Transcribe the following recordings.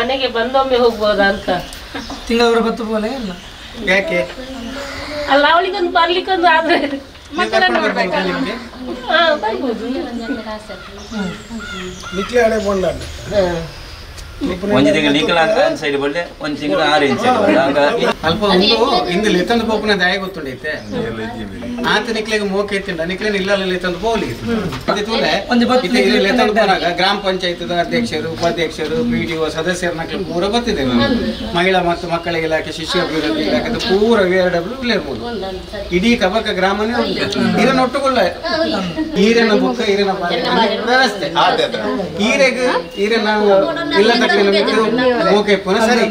ಮನೆಗೆ ಬಂದೊಮ್ಮೆ ಹೋಗ್ಬೋದಾ ಅಂತ. ತಿಂಗಳ ಬತ್ತು ಬೋಲೆ ಅಲ್ಲ ಯಾಕೆ ಅಲ್ಲ ಅವಳಿಗೊಂದು ಬರ್ಲಿಕ್ಕೊಂದು ಆದ್ರೆ ಮಕ್ಕಳನ್ನು ನೋಡ್ಬೇಕಲ್ಲ. ಬರ್ಬೋದು. ಒಂದು ತಿಂಗಳು ನಿಖಲ ಸೈಡ್ ಬಳ್ಳೆ ಒಂದು ತಿಂಗಳು ಆರೆಂಜ್ ಅಲ್ಪ ಒಂದು ಇಂದು ಲೆತ್ತಂದು ಪೋಪುನ ದಾಯ ಗೊತ್ತುಂಡೈತೆ ಆತ ನಿಕ್ಲೆಗೆ ಮೋಕೆ ಎತ್ತಿಂಡ ನಿಕ್ಲೆನ ಇಲ್ಲ ಲೆತ್ತಂದು ಪೋಲಿ ಲೆತ್ತಂದು ಪೋನಾಗ ಗ್ರಾಮ ಪಂಚಾಯತ್ ಅಧ್ಯಕ್ಷರು ಉಪಾಧ್ಯಕ್ಷರು PDO ಸದಸ್ಯರ ನಕ್ಲು ಪೂರ ಗೊತ್ತಿದೆ. ಮಹಿಳಾ ಮತ್ತು ಮಕ್ಕಳ ಇಲಾಖೆ ಶಿಶು ಅಭಿವೃದ್ಧಿ ಇಲಾಖೆ ಪೂರ VRW ಇರ್ಬೋದು. ಇಡೀ ಕಬಕ ಗ್ರಾಮನೇ ಈರನ ಒಟ್ಟುಕೊಳ್ಳ ಈರನ ಬುಕ್ಕ ಈರನ ವ್ಯವಸ್ಥೆ ಈರೆಗೆ ಈರನ ಇಲ್ಲ ಮೋಕೆ ಪುನಃ ಸರಿ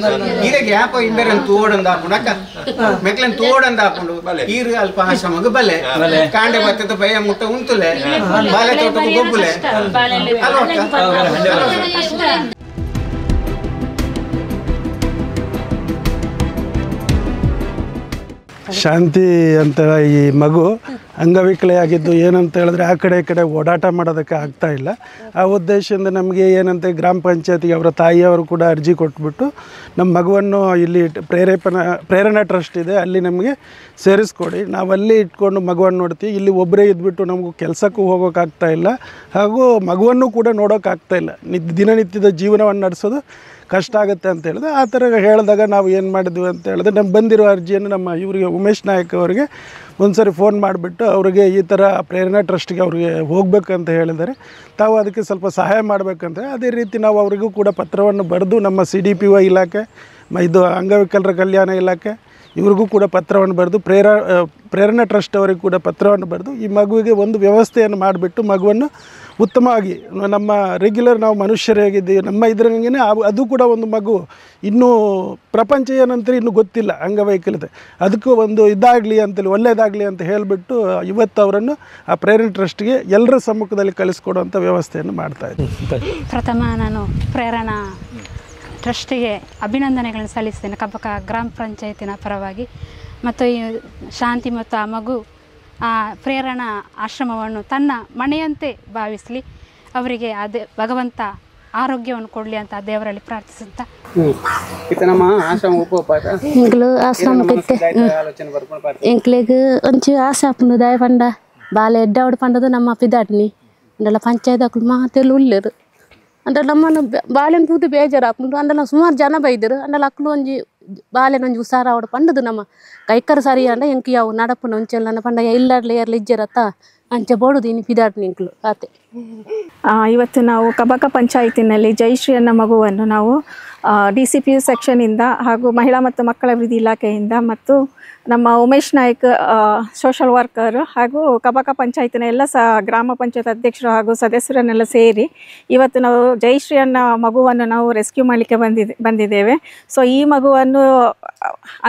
ಈರೆಗೆ ಯಾಪ ಇಂಬೆರನ್ ತೋಡಂದ ಹಾಕೊಂಡಕ್ಕ ಮೆಕ್ಲನ್ ತೋಡಂದ ಹಾಕೊಂಡು ಈರು ಅಲ್ಪ ಆಶ್ರಮಗ ಬಲೆ ಕಾಂಡೆ ಬತ್ತದ ಭಯ ಮುಟ್ಟ ಉಂತುಲೆ ಬಾಲೆ ತೋಟಕ್ಕೆ ಗೊಬ್ಬುಲೆ ಶಾಂತಿ ಅಂತ ಈ ಮಗು ಅಂಗವಿಕಲೆಯಾಗಿದ್ದು ಏನಂತ ಹೇಳಿದ್ರೆ ಆ ಕಡೆ ಈ ಕಡೆ ಓಡಾಟ ಮಾಡೋದಕ್ಕೆ ಆಗ್ತಾ ಇಲ್ಲ. ಆ ಉದ್ದೇಶದಿಂದ ನಮಗೆ ಏನಂತ ಗ್ರಾಮ ಪಂಚಾಯತಿಗೆ ಅವರ ತಾಯಿಯವರು ಕೂಡ ಅರ್ಜಿ ಕೊಟ್ಬಿಟ್ಟು ನಮ್ಮ ಮಗುವನ್ನು ಇಲ್ಲಿ ಪ್ರೇರಣಾ ಟ್ರಸ್ಟ್ ಇದೆ ಅಲ್ಲಿ ನಮಗೆ ಸೇರಿಸ್ಕೊಡಿ, ನಾವು ಅಲ್ಲಿ ಇಟ್ಕೊಂಡು ಮಗುವನ್ನು ನೋಡ್ತೀವಿ. ಇಲ್ಲಿ ಒಬ್ಬರೇ ಇದ್ಬಿಟ್ಟು ನಮಗೂ ಕೆಲಸಕ್ಕೂ ಹೋಗೋಕ್ಕಾಗ್ತಾ ಇಲ್ಲ, ಹಾಗೂ ಮಗುವನ್ನು ಕೂಡ ನೋಡೋಕ್ಕಾಗ್ತಾ ಇಲ್ಲ. ದಿನನಿತ್ಯದ ಜೀವನವನ್ನು ನಡೆಸೋದು ಕಷ್ಟ ಆಗುತ್ತೆ ಅಂತ ಹೇಳಿದೆ. ಆ ಥರ ಹೇಳಿದಾಗ ನಾವು ಏನು ಮಾಡಿದ್ವಿ ಅಂತ ಹೇಳಿದ್ರೆ ನಮ್ಗೆ ಬಂದಿರೋ ಅರ್ಜಿಯನ್ನು ನಮ್ಮ ಇವರಿಗೆ ಉಮೇಶ್ ನಾಯಕ್ ಅವರಿಗೆ ಒಂದು ಸರಿ ಫೋನ್ ಮಾಡಿಬಿಟ್ಟು ಅವರಿಗೆ ಈ ಥರ ಪ್ರೇರಣಾ ಟ್ರಸ್ಟ್ಗೆ ಅವ್ರಿಗೆ ಹೋಗ್ಬೇಕಂತ ಹೇಳಿದ್ದಾರೆ, ತಾವು ಅದಕ್ಕೆ ಸ್ವಲ್ಪ ಸಹಾಯ ಮಾಡಬೇಕಂತ. ಅದೇ ರೀತಿ ನಾವು ಅವರಿಗೂ ಕೂಡ ಪತ್ರವನ್ನು ಬರೆದು ನಮ್ಮ CDPO ಇಲಾಖೆ ಇದು ಅಂಗವಿಕಲರ ಕಲ್ಯಾಣ ಇಲಾಖೆ ಇವ್ರಿಗೂ ಕೂಡ ಪತ್ರವನ್ನು ಬರೆದು ಪ್ರೇರಣಾ ಟ್ರಸ್ಟ್ ಅವರಿಗೂ ಕೂಡ ಪತ್ರವನ್ನು ಬರೆದು ಈ ಮಗುವಿಗೆ ಒಂದು ವ್ಯವಸ್ಥೆಯನ್ನು ಮಾಡಿಬಿಟ್ಟು ಮಗುವನ್ನು ಉತ್ತಮವಾಗಿ ನಮ್ಮ ರೆಗ್ಯುಲರ್ ನಾವು ಮನುಷ್ಯರು ಹೇಗಿದ್ದೀವಿ ನಮ್ಮ ಇದ್ರಂಗೆ ಅದು ಕೂಡ ಒಂದು ಮಗು ಇನ್ನೂ ಪ್ರಪಂಚ ಏನಂತ ಇನ್ನೂ ಗೊತ್ತಿಲ್ಲ ಅಂಗವೈಕಲ್ಯತೆ, ಅದಕ್ಕೂ ಒಂದು ಇದಾಗಲಿ ಅಂತೇಳಿ ಒಳ್ಳೆಯದಾಗಲಿ ಅಂತ ಹೇಳಿಬಿಟ್ಟು ಇವತ್ತು ಅವರನ್ನು ಆ ಪ್ರೇರಣಾ ಟ್ರಸ್ಟ್ಗೆ ಎಲ್ಲರ ಸಮ್ಮುಖದಲ್ಲಿ ಕಳಿಸ್ಕೊಡುವಂಥ ವ್ಯವಸ್ಥೆಯನ್ನು ಮಾಡ್ತಾಯಿದ್ದೀವಿ. ಪ್ರಥಮ ನಾನು ಪ್ರೇರಣಾ ಟ್ರಸ್ಟಿಗೆ ಅಭಿನಂದನೆಗಳನ್ನು ಸಲ್ಲಿಸ್ತೇನೆ ಕಬ್ಬಕ ಗ್ರಾಮ ಪಂಚಾಯತಿನ ಪರವಾಗಿ. ಮತ್ತು ಈ ಶಾಂತಿ ಮತ್ತು ಆ ಮಗು ಆ ಪ್ರೇರಣಾ ಆಶ್ರಮವನ್ನು ತನ್ನ ಮನೆಯಂತೆ ಭಾವಿಸಲಿ, ಅವರಿಗೆ ಅದೇ ಭಗವಂತ ಆರೋಗ್ಯವನ್ನು ಕೊಡಲಿ ಅಂತ ದೇವರಲ್ಲಿ ಪ್ರಾರ್ಥಿಸುತ್ತಾ ಎಂಕ್ಲೆಗ್ ಒಂಚೂರು ಆಸೆ ಹಾಕೊಂಡು ದಯ ಪಂಡ ಬಾಲೆ ಎಡ್ಡಾವಡು ಪಂಡದು ನಮ್ಮ ಪಿದಾಟ್ನಿ ಅಂಡಲ್ಲ ಪಂಚಾಯತ್ ಹಾಕೊಂಡು ಮಾತೆಲ್ಲ ಉಳ್ಳರು ಅಂದ್ರೆ ನಮ್ಮನ್ನು ಬಾಳೆನ ಪೂತು ಬೇಜಾರು ಹಾಕೊಂಡು ಅಂಡಲ್ಲ ಸುಮಾರು ಜನ ಬೈದರು ಅಂಡಲ್ಲ ಅಕ್ಕಲು ಒಂಜಿ ಬಾಲೆನ ಒಂಜಿ ಉಸಾರ ಅವಡು ಪಂಡದು ನಮ್ಮ ಕೈಕರ ಸರಿ ಅಂಡ ಎಂಕಿ ಯಾವ ನಡಪುನ ಒಂಚೆಲ್ಲ ಪಂಡ ಇಲ್ಲಾಡ್ಲಿ ಯಾರ್ಲಿ ಇಜ್ಜರತ್ತ ಅಂಚೆ ಬೋಡುದು ಇನ್ನು ಪಿದಾಟ್ನಿ ಇಂಕ್ಲು ಆತೆ. ಇವತ್ತು ನಾವು ಕಬಕ ಪಂಚಾಯತಿನಲ್ಲಿ ಜಯಶ್ರೀ ಅನ್ನೋ ಮಗುವನ್ನು ನಾವು DCPO ಸೆಕ್ಷನಿಂದ ಹಾಗೂ ಮಹಿಳಾ ಮತ್ತು ಮಕ್ಕಳ ಅಭಿವೃದ್ಧಿ ಇಲಾಖೆಯಿಂದ ಮತ್ತು ನಮ್ಮ ಉಮೇಶ್ ನಾಯಕ್ ಸೋಷಲ್ ವರ್ಕರ್ ಹಾಗೂ ಕಬಕ ಪಂಚಾಯತಿನ ಎಲ್ಲ ಗ್ರಾಮ ಪಂಚಾಯತ್ ಅಧ್ಯಕ್ಷರು ಹಾಗೂ ಸದಸ್ಯರನ್ನೆಲ್ಲ ಸೇರಿ ಇವತ್ತು ನಾವು ಜಯಶ್ರೀ ಅನ್ನೋ ಮಗುವನ್ನು ನಾವು ರೆಸ್ಕ್ಯೂ ಮಾಡಲಿಕ್ಕೆ ಬಂದಿದ್ದೇವೆ. ಸೊ ಈ ಮಗುವನ್ನು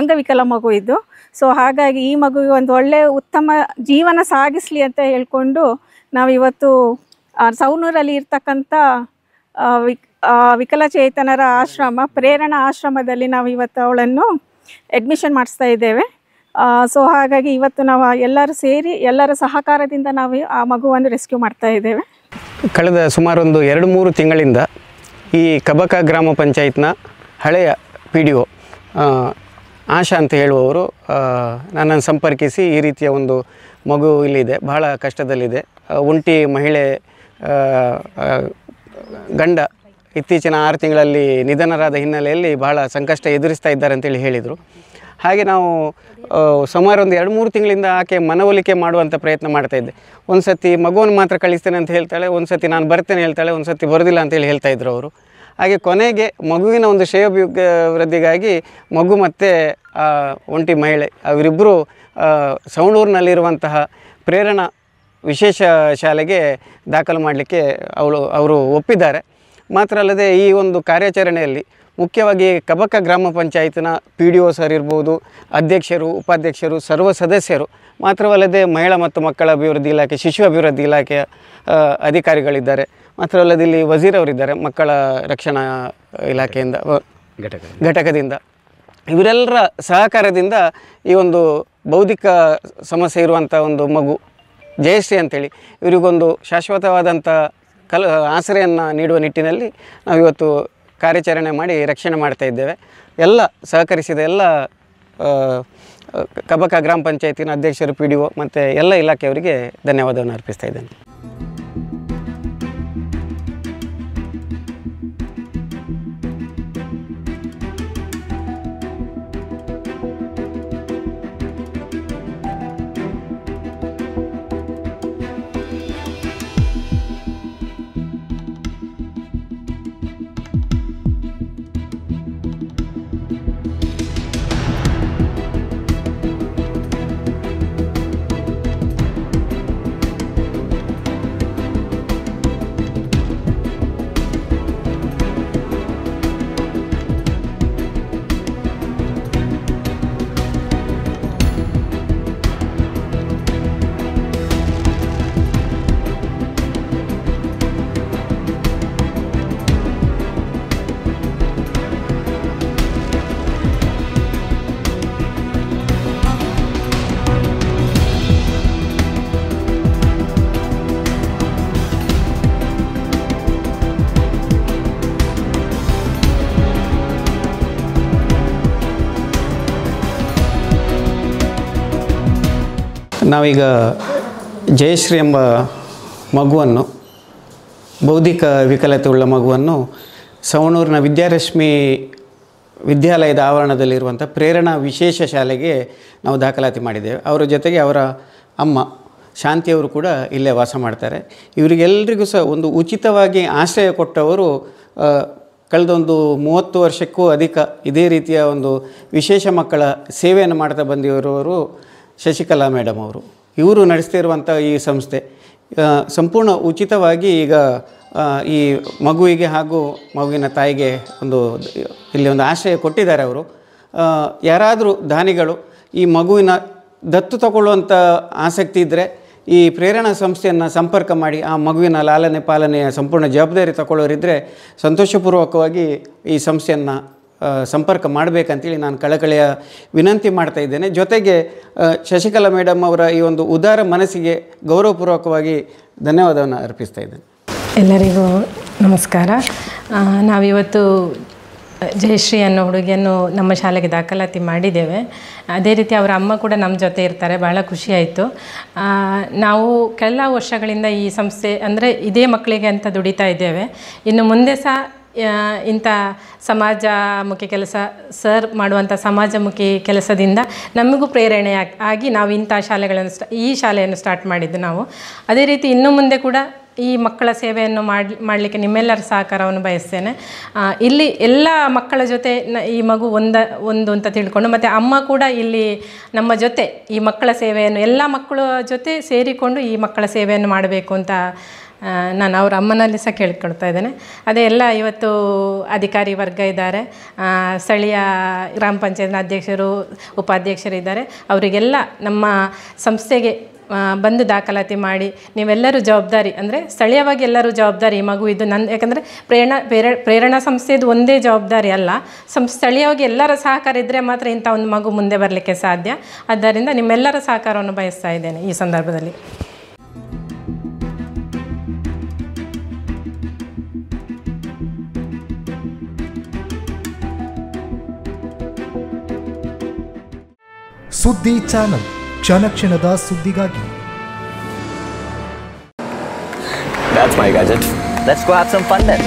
ಅಂಗವಿಕಲ ಮಗು ಇದು. ಸೊ ಹಾಗಾಗಿ ಈ ಮಗುವಿಗೆ ಒಂದು ಒಳ್ಳೆಯ ಉತ್ತಮ ಜೀವನ ಸಾಗಿಸಲಿ ಅಂತ ಹೇಳ್ಕೊಂಡು ನಾವಿವತ್ತು ಸೌನೂರಲ್ಲಿ ಇರ್ತಕ್ಕಂಥ ವಿಕಲಚೇತನರ ಆಶ್ರಮ ಪ್ರೇರಣಾ ಆಶ್ರಮದಲ್ಲಿ ನಾವು ಇವತ್ತು ಅವಳನ್ನು ಅಡ್ಮಿಷನ್ ಮಾಡಿಸ್ತಾ ಇದ್ದೇವೆ. ಸೊ ಹಾಗಾಗಿ ಇವತ್ತು ನಾವು ಎಲ್ಲರೂ ಸೇರಿ ಎಲ್ಲರ ಸಹಕಾರದಿಂದ ನಾವು ಆ ಮಗುವನ್ನು ರೆಸ್ಕ್ಯೂ ಮಾಡ್ತಾ ಇದ್ದೇವೆ. ಕಳೆದ ಸುಮಾರು ಒಂದು 2-3 ತಿಂಗಳಿಂದ ಈ ಕಬಕ ಗ್ರಾಮ ಪಂಚಾಯತ್ನ ಹಳೆಯ PDO ಆಶಾ ಅಂತ ಹೇಳುವವರು ನನ್ನನ್ನು ಸಂಪರ್ಕಿಸಿ ಈ ರೀತಿಯ ಒಂದು ಮಗು ಇಲ್ಲಿದೆ, ಬಹಳ ಕಷ್ಟದಲ್ಲಿದೆ, ಒಂಟಿ ಮಹಿಳೆ ಗಂಡ ಇತ್ತೀಚಿನ 6 ತಿಂಗಳಲ್ಲಿ ನಿಧನರಾದ ಹಿನ್ನೆಲೆಯಲ್ಲಿ ಬಹಳ ಸಂಕಷ್ಟ ಎದುರಿಸ್ತಾ ಇದ್ದಾರೆ ಅಂತೇಳಿ ಹೇಳಿದರು. ಹಾಗೆ ನಾವು ಸುಮಾರು ಒಂದು 2-3 ತಿಂಗಳಿಂದ ಆಕೆ ಮನವೊಲಿಕೆ ಮಾಡುವಂಥ ಪ್ರಯತ್ನ ಮಾಡ್ತಾಯಿದ್ದೆ. ಒಂದು ಸತಿ ಮಗುವನ್ನು ಮಾತ್ರ ಕಳಿಸ್ತೇನೆ ಅಂತ ಹೇಳ್ತಾಳೆ, ಒಂದು ಸತಿ ನಾನು ಬರ್ತೇನೆ ಹೇಳ್ತಾಳೆ, ಒಂದು ಸತಿ ಬರೋದಿಲ್ಲ ಅಂತೇಳಿ ಹೇಳ್ತಾಯಿದ್ರು ಅವರು. ಹಾಗೆ ಕೊನೆಗೆ ಮಗುವಿನ ಒಂದು ಶ್ರೇಯೋಭಿವೃದ್ಧಿಗಾಗಿ ಮಗು ಮತ್ತು ಒಂಟಿ ಮಹಿಳೆ ಅವರಿಬ್ಬರು ಸವಣೂರಿನಲ್ಲಿರುವಂತಹ ಪ್ರೇರಣಾ ವಿಶೇಷ ಶಾಲೆಗೆ ದಾಖಲು ಮಾಡಲಿಕ್ಕೆ ಅವರು ಒಪ್ಪಿದ್ದಾರೆ. ಮಾತ್ರ ಅಲ್ಲದೆ ಈ ಒಂದು ಕಾರ್ಯಾಚರಣೆಯಲ್ಲಿ ಮುಖ್ಯವಾಗಿ ಕಬಕ ಗ್ರಾಮ ಪಂಚಾಯತ್ನ PDO ಸರ್ ಇರ್ಬೋದು, ಅಧ್ಯಕ್ಷರು, ಉಪಾಧ್ಯಕ್ಷರು, ಸರ್ವ ಸದಸ್ಯರು, ಮಾತ್ರವಲ್ಲದೆ ಮಹಿಳಾ ಮತ್ತು ಮಕ್ಕಳ ಅಭಿವೃದ್ಧಿ ಇಲಾಖೆ, ಶಿಶು ಅಭಿವೃದ್ಧಿ ಇಲಾಖೆಯ ಅಧಿಕಾರಿಗಳಿದ್ದಾರೆ. ಮಾತ್ರ ಅಲ್ಲದೆ ಇಲ್ಲಿ ವಜೀರ್ ಅವರಿದ್ದಾರೆ ಮಕ್ಕಳ ರಕ್ಷಣಾ ಇಲಾಖೆಯಿಂದ ಘಟಕದಿಂದ. ಇವರೆಲ್ಲರ ಸಹಕಾರದಿಂದ ಈ ಒಂದು ಬೌದ್ಧಿಕ ಸಮಸ್ಯೆ ಇರುವಂಥ ಒಂದು ಮಗು ಜಯಶ್ರೀ ಅಂತೇಳಿ ಇವರಿಗೊಂದು ಶಾಶ್ವತವಾದಂಥ ಆಸರೆಯನ್ನು ನೀಡುವ ನಿಟ್ಟಿನಲ್ಲಿ ನಾವಿವತ್ತು ಕಾರ್ಯಾಚರಣೆ ಮಾಡಿ ರಕ್ಷಣೆ ಮಾಡ್ತಾ ಇದ್ದೇವೆ. ಎಲ್ಲ ಸಹಕರಿಸಿದ ಎಲ್ಲ ಕಬಕ ಗ್ರಾಮ ಪಂಚಾಯತಿನ ಅಧ್ಯಕ್ಷರು, PDO ಮತ್ತು ಎಲ್ಲ ಇಲಾಖೆಯವರಿಗೆ ಧನ್ಯವಾದವನ್ನು ಅರ್ಪಿಸ್ತಾ ಇದ್ದೇನೆ. ನಾವೀಗ ಜಯಶ್ರೀ ಎಂಬ ಮಗುವನ್ನು, ಬೌದ್ಧಿಕ ವಿಕಲತೆ ಉಳ್ಳ ಮಗುವನ್ನು ಸವಣೂರಿನ ವಿದ್ಯಾರಶ್ಮಿ ವಿದ್ಯಾಲಯದ ಆವರಣದಲ್ಲಿರುವಂಥ ಪ್ರೇರಣಾ ವಿಶೇಷ ಶಾಲೆಗೆ ನಾವು ದಾಖಲಾತಿ ಮಾಡಿದ್ದೇವೆ. ಅವರ ಜೊತೆಗೆ ಅವರ ಅಮ್ಮ ಶಾಂತಿಯವರು ಕೂಡ ಇಲ್ಲೇ ವಾಸ ಮಾಡ್ತಾರೆ. ಇವರಿಗೆಲ್ಲರಿಗೂ ಸಹ ಒಂದು ಉಚಿತವಾಗಿ ಆಶ್ರಯ ಕೊಟ್ಟವರು ಕಳೆದೊಂದು 30 ವರ್ಷಕ್ಕೂ ಅಧಿಕ ಇದೇ ರೀತಿಯ ಒಂದು ವಿಶೇಷ ಮಕ್ಕಳ ಸೇವೆಯನ್ನು ಮಾಡ್ತಾ ಬಂದಿರುವವರು ಶಶಿಕಲಾ ಮೇಡಮ್ ಅವರು. ಇವರು ನಡೆಸ್ತಿರುವಂಥ ಈ ಸಂಸ್ಥೆ ಸಂಪೂರ್ಣ ಉಚಿತವಾಗಿ ಈಗ ಈ ಮಗುವಿಗೆ ಹಾಗೂ ಮಗುವಿನ ತಾಯಿಗೆ ಇಲ್ಲಿ ಒಂದು ಆಶ್ರಯ ಕೊಟ್ಟಿದ್ದಾರೆ ಅವರು. ಯಾರಾದರೂ ದಾನಿಗಳು ಈ ಮಗುವಿನ ದತ್ತು ತಗೊಳ್ಳುವಂಥ ಆಸಕ್ತಿ ಇದ್ದರೆ ಈ ಪ್ರೇರಣಾ ಸಂಸ್ಥೆಯನ್ನು ಸಂಪರ್ಕ ಮಾಡಿ ಆ ಮಗುವಿನ ಲಾಲನೆ ಪಾಲನೆಯ ಸಂಪೂರ್ಣ ಜವಾಬ್ದಾರಿ ತಗೊಳ್ಳೋರಿದ್ದರೆ ಸಂತೋಷಪೂರ್ವಕವಾಗಿ ಈ ಸಂಸ್ಥೆಯನ್ನು ಸಂಪರ್ಕ ಮಾಡಬೇಕಂತೇಳಿ ನಾನು ಕಳಕಳಿಯ ವಿನಂತಿ ಮಾಡ್ತಾ ಇದ್ದೇನೆ. ಜೊತೆಗೆ ಶಶಿಕಲಾ ಮೇಡಮ್ ಅವರ ಈ ಒಂದು ಉದಾರ ಮನಸ್ಸಿಗೆ ಗೌರವಪೂರ್ವಕವಾಗಿ ಧನ್ಯವಾದವನ್ನು ಅರ್ಪಿಸ್ತಾ ಇದ್ದೇನೆ. ಎಲ್ಲರಿಗೂ ನಮಸ್ಕಾರ. ನಾವಿವತ್ತು ಜಯಶ್ರೀ ಅನ್ನೋ ಹುಡುಗಿಯನ್ನು ನಮ್ಮ ಶಾಲೆಗೆ ದಾಖಲಾತಿ ಮಾಡಿದ್ದೇವೆ. ಅದೇ ರೀತಿ ಅವರ ಅಮ್ಮ ಕೂಡ ನಮ್ಮ ಜೊತೆ ಇರ್ತಾರೆ. ಭಾಳ ಖುಷಿಯಾಯಿತು. ನಾವು ಕೆಲ ವರ್ಷಗಳಿಂದ ಈ ಸಂಸ್ಥೆ ಅಂದರೆ ಇದೇ ಮಕ್ಕಳಿಗೆ ಅಂತ ದುಡಿತಾ ಇದ್ದೇವೆ. ಇನ್ನು ಮುಂದೆ ಸಹ ಇಂಥ ಸಮಾಜಮುಖಿ ಕೆಲಸ ಸರ್ ಮಾಡುವಂಥ ಸಮಾಜಮುಖಿ ಕೆಲಸದಿಂದ ನಮಗೂ ಪ್ರೇರಣೆ ಆಗಿ ನಾವು ಇಂಥ ಈ ಶಾಲೆಯನ್ನು ಸ್ಟಾರ್ಟ್ ಮಾಡಿದ್ದು ನಾವು. ಅದೇ ರೀತಿ ಇನ್ನು ಮುಂದೆ ಕೂಡ ಈ ಮಕ್ಕಳ ಸೇವೆಯನ್ನು ಮಾಡಲಿಕ್ಕೆ ನಿಮ್ಮೆಲ್ಲರ ಸಹಕಾರವನ್ನು ಬಯಸ್ತೇನೆ. ಇಲ್ಲಿ ಎಲ್ಲ ಮಕ್ಕಳ ಜೊತೆ ಈ ಮಗು ಒಂದು ಅಂತ ತಿಳ್ಕೊಂಡು, ಮತ್ತು ಅಮ್ಮ ಕೂಡ ಇಲ್ಲಿ ನಮ್ಮ ಜೊತೆ ಈ ಮಕ್ಕಳ ಸೇವೆಯನ್ನು ಎಲ್ಲ ಮಕ್ಕಳ ಜೊತೆ ಸೇರಿಕೊಂಡು ಈ ಮಕ್ಕಳ ಸೇವೆಯನ್ನು ಮಾಡಬೇಕು ಅಂತ ನಾನು ಅವರ ಅಮ್ಮನಲ್ಲಿ ಸಹ ಕೇಳ್ಕೊಳ್ತಾ ಇದ್ದೇನೆ. ಅದೇ ಎಲ್ಲ ಇವತ್ತು ಅಧಿಕಾರಿ ವರ್ಗ ಇದ್ದಾರೆ, ಸ್ಥಳೀಯ ಗ್ರಾಮ ಪಂಚಾಯತ್ನ ಅಧ್ಯಕ್ಷರು, ಉಪಾಧ್ಯಕ್ಷರಿದ್ದಾರೆ. ಅವರಿಗೆಲ್ಲ ನಮ್ಮ ಸಂಸ್ಥೆಗೆ ಬಂದು ದಾಖಲಾತಿ ಮಾಡಿ ನೀವೆಲ್ಲರೂ ಜವಾಬ್ದಾರಿ ಅಂದರೆ ಸ್ಥಳೀಯವಾಗಿ ಎಲ್ಲರೂ ಜವಾಬ್ದಾರಿ ಈ ಮಗು ಇದು ಯಾಕಂದರೆ ಪ್ರೇರಣಾ ಸಂಸ್ಥೆದು ಒಂದೇ ಜವಾಬ್ದಾರಿ ಅಲ್ಲ, ಸ್ಥಳೀಯವಾಗಿ ಎಲ್ಲರ ಸಹಕಾರ ಇದ್ದರೆ ಮಾತ್ರ ಇಂಥ ಒಂದು ಮಗು ಮುಂದೆ ಬರಲಿಕ್ಕೆ ಸಾಧ್ಯ. ಆದ್ದರಿಂದ ನಿಮ್ಮೆಲ್ಲರ ಸಹಕಾರವನ್ನು ಬಯಸ್ತಾ ಇದ್ದೇನೆ ಈ ಸಂದರ್ಭದಲ್ಲಿ. ಸುದ್ದಿ ಚಾನಲ್, ಕ್ಷಣ ಕ್ಷಣದ ಸುದ್ದಿಗಾಗಿ. That's my gadget. Let's go have some fun then.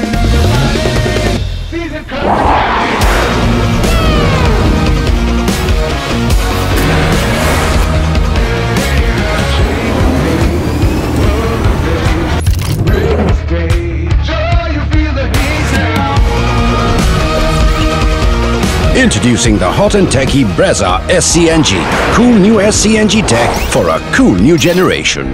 Introducing the hot and techy Brezza SCNG. Cool new SCNG tech for a cool new generation.